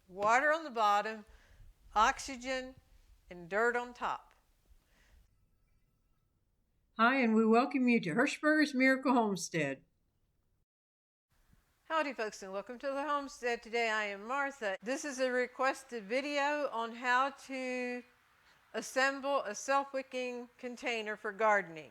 water on the bottom, oxygen, and dirt on top. Hi, and we welcome you to Hershberger's Miracle Homestead. Howdy folks, and welcome to the Homestead. Today I am Martha. This is a requested video on how to assemble a self-wicking container for gardening.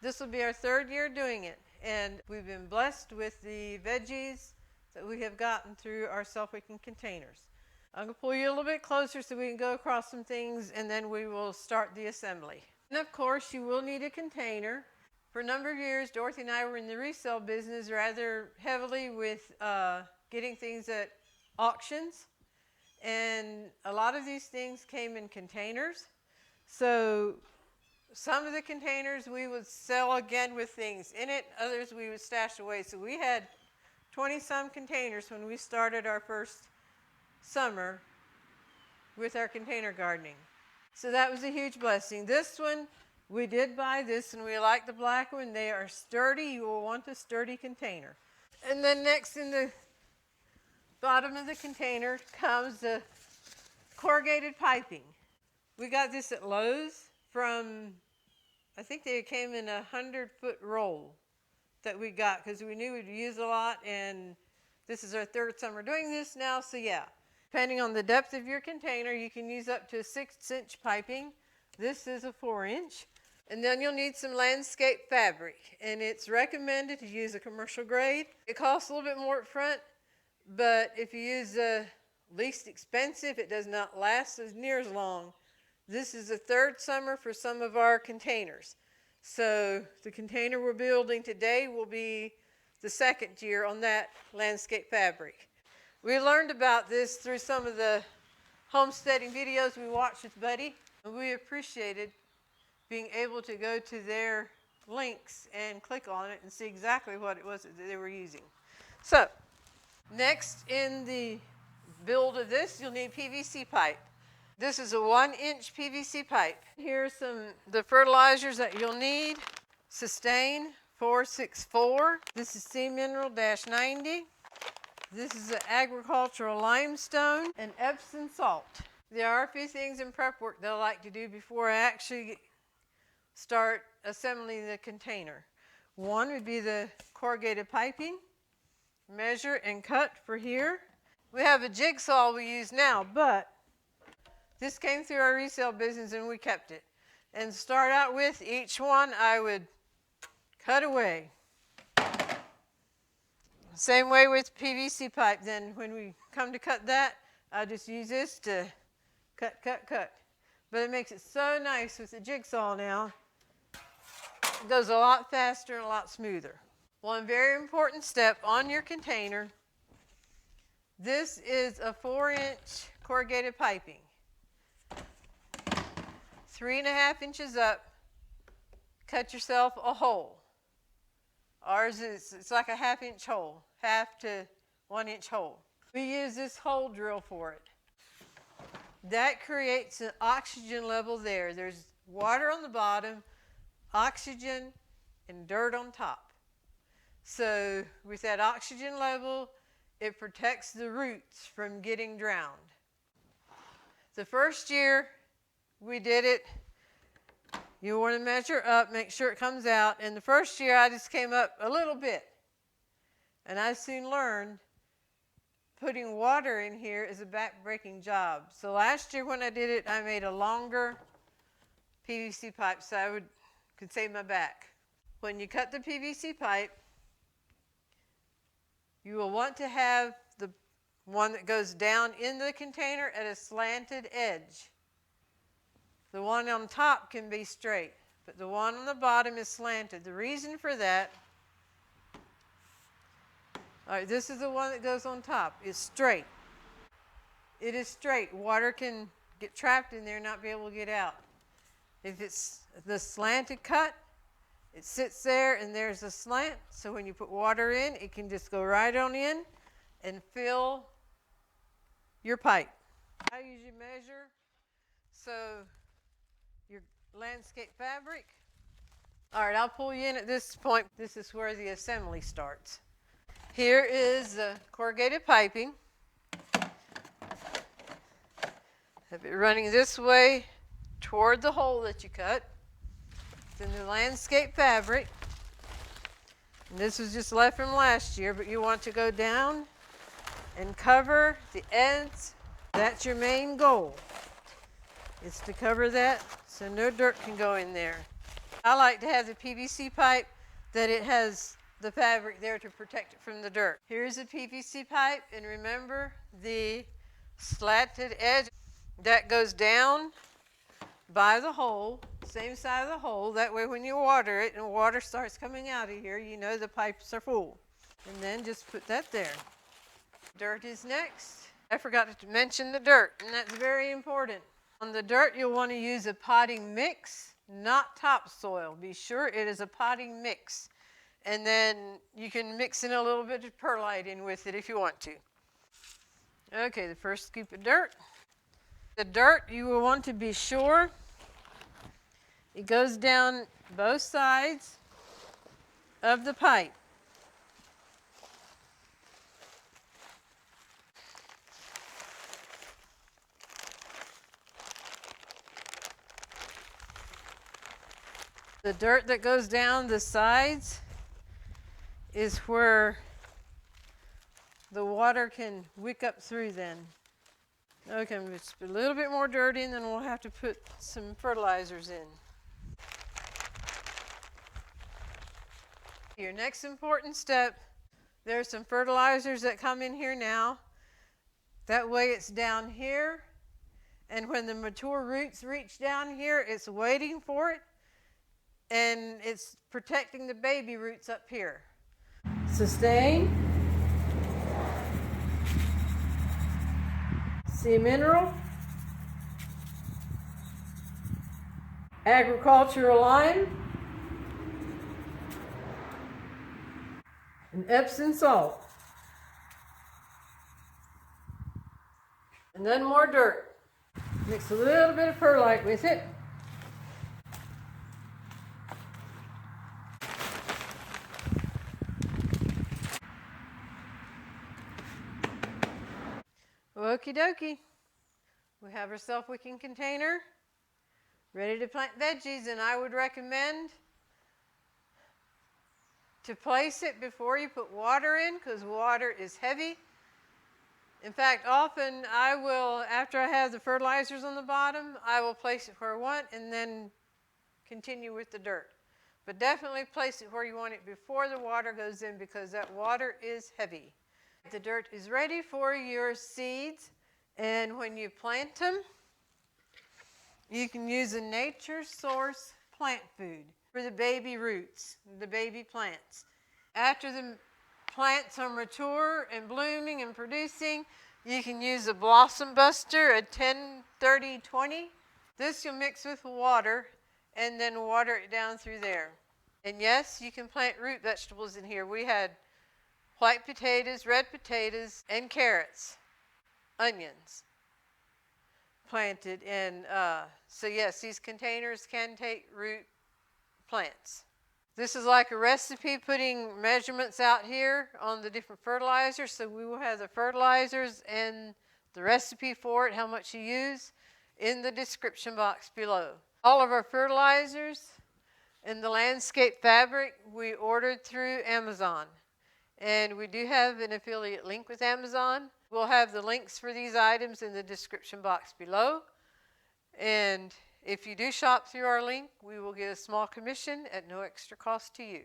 This will be our third year doing it, and we've been blessed with the veggies that we have gotten through our self-wicking containers. I'm going to pull you a little bit closer so we can go across some things, and then we will start the assembly. And of course, you will need a container. For a number of years, Dorothy and I were in the resale business rather heavily with getting things at auctions. And a lot of these things came in containers. So some of the containers we would sell again with things in it, others we would stash away. So we had 20-some containers when we started our first summer with our container gardening. So that was a huge blessing. This one, we did buy this, and we like the black one. They are sturdy. You will want a sturdy container. And then next in the bottom of the container comes the corrugated piping. We got this at Lowe's from, I think they came in a 100-foot roll that we got because we knew we'd use a lot, and this is our third summer doing this now, so yeah. Depending on the depth of your container, you can use up to a 6-inch piping. This is a 4-inch. And then you'll need some landscape fabric, and it's recommended to use a commercial grade. It costs a little bit more up front, but if you use the least expensive, it does not last as near as long. This is the third summer for some of our containers. So the container we're building today will be the second year on that landscape fabric. We learned about this through some of the homesteading videos we watched with Buddy, and we appreciated being able to go to their links and click on it and see exactly what it was that they were using. So, next in the build of this, you'll need PVC pipe. This is a 1-inch PVC pipe. Here's the fertilizers that you'll need. Sustain 464. This is Sea Mineral -90. This is an agricultural limestone and Epsom salt. There are a few things in prep work that I like to do before I actually start assembling the container. One would be the corrugated piping. Measure and cut for here. We have a jigsaw we use now, but this came through our resale business and we kept it. And to start out with, each one I would cut away. Same way with PVC pipe. Then when we come to cut that, I just use this to cut. But it makes it so nice with the jigsaw now. It goes a lot faster and a lot smoother. One very important step on your container. This is a 4-inch corrugated piping. 3.5 inches up, cut yourself a hole. Ours is, it's like a 1/2-inch hole, 1/2 to 1-inch hole. We use this hole drill for it. That creates an oxygen level there. There's water on the bottom, oxygen, and dirt on top. So with that oxygen level, it protects the roots from getting drowned. The first year we did it, you want to measure up, make sure it comes out. And the first year I just came up a little bit. And I soon learned putting water in here is a back-breaking job. So last year when I did it, I made a longer PVC pipe so I could save my back. When you cut the PVC pipe, you will want to have the one that goes down in the container at a slanted edge. The one on top can be straight, but the one on the bottom is slanted. The reason for that, all right, this is the one that goes on top. It's straight. It is straight. Water can get trapped in there and not be able to get out. If it's the slanted cut, it sits there and there's a slant, so when you put water in, it can just go right on in and fill your pipe. I usually measure, so your landscape fabric. All right, I'll pull you in at this point. This is where the assembly starts. Here is the corrugated piping. Have it running this way toward the hole that you cut. It's in the landscape fabric. And this was just left from last year, but you want to go down and cover the ends. That's your main goal. It's to cover that so no dirt can go in there. I like to have the PVC pipe that it has the fabric there to protect it from the dirt. Here's a PVC pipe, and remember the slanted edge that goes down by the hole, same side of the hole. That way when you water it and water starts coming out of here, you know the pipes are full. And then just put that there. Dirt is next. I forgot to mention the dirt, and that's very important. On the dirt, you'll want to use a potting mix, not topsoil. Be sure it is a potting mix. And then you can mix in a little bit of perlite in with it if you want to. Okay, the first scoop of dirt. The dirt, you will want to be sure it goes down both sides of the pipe. The dirt that goes down the sides is where the water can wick up through then. Okay, I'm just put a little bit more dirt in, then we'll have to put some fertilizers in. Your next important step, there's some fertilizers that come in here now. That way it's down here, and when the mature roots reach down here, it's waiting for it, and it's protecting the baby roots up here. Sustain, Sea Mineral, Agricultural Lime, and Epsom salt. And then more dirt. Mix a little bit of perlite with it. Okie dokie. We have our self-wicking container ready to plant veggies, and I would recommend to place it before you put water in, because water is heavy. In fact, often I will, after I have the fertilizers on the bottom, I will place it where I want and then continue with the dirt. But definitely place it where you want it before the water goes in, because that water is heavy. The dirt is ready for your seeds, and when you plant them, you can use a nature source plant food for the baby roots, the baby plants. After the plants are mature and blooming and producing, you can use a blossom buster, a 10-30-20. This you'll mix with water and then water it down through there. And yes, you can plant root vegetables in here. We had white potatoes, red potatoes, and carrots, onions planted. And so yes, these containers can take root plants. This is like a recipe, putting measurements out here on the different fertilizers. So we will have the fertilizers and the recipe for it, how much you use, in the description box below. All of our fertilizers and the landscape fabric we ordered through Amazon. And we do have an affiliate link with Amazon. We'll have the links for these items in the description box below. And if you do shop through our link, we will get a small commission at no extra cost to you.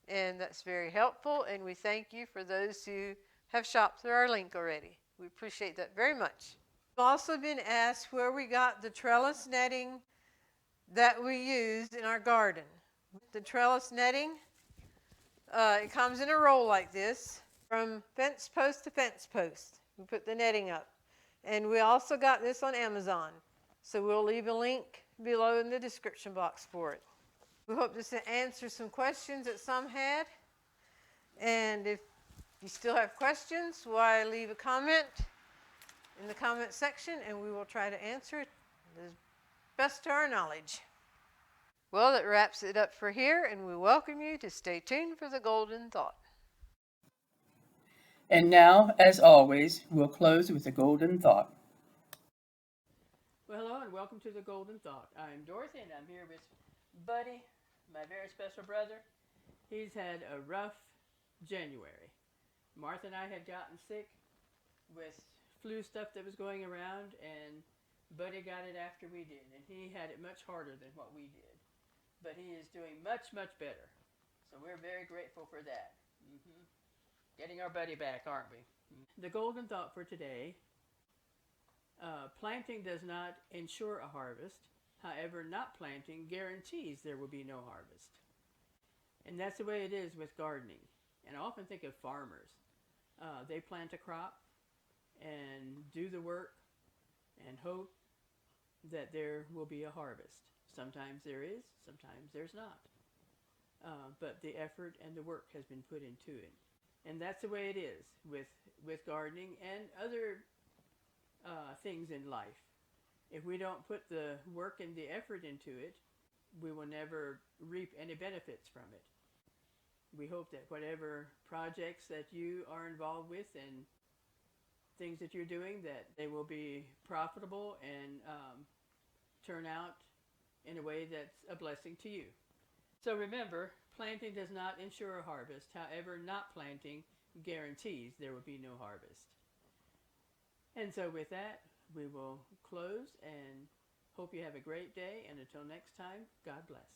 And that's very helpful, and we thank you for those who have shopped through our link already. We appreciate that very much. We've also been asked where we got the trellis netting that we used in our garden. The trellis netting, it comes in a roll like this, from fence post to fence post. We put the netting up. And we also got this on Amazon. So we'll leave a link below in the description box for it. We hope this answers some questions that some had. And if you still have questions, why leave a comment in the comment section, and we will try to answer it as best to our knowledge. Well, that wraps it up for here, and we welcome you to stay tuned for the Golden Thought. And now, as always, we'll close with a golden thought. and welcome to the Golden Thought. I'm Dorothy, and I'm here with Buddy, my very special brother. He's had a rough January. Martha and I had gotten sick with flu stuff that was going around, and Buddy got it after we did, and he had it much harder than what we did. But he is doing much, much better. So we're very grateful for that. Getting our buddy back, aren't we? The Golden Thought for today. Planting does not ensure a harvest. However, not planting guarantees there will be no harvest. And that's the way it is with gardening. And I often think of farmers. They plant a crop and do the work and hope that there will be a harvest. Sometimes there is, sometimes there's not. But the effort and the work has been put into it. And that's the way it is with gardening and other things in life. If we don't put the work and the effort into it, we will never reap any benefits from it. We hope that whatever projects that you are involved with and things that you're doing, that they will be profitable and turn out in a way that's a blessing to you. So remember, planting does not ensure a harvest. However, not planting guarantees there will be no harvest. And so with that, we will close and hope you have a great day. And until next time, God bless.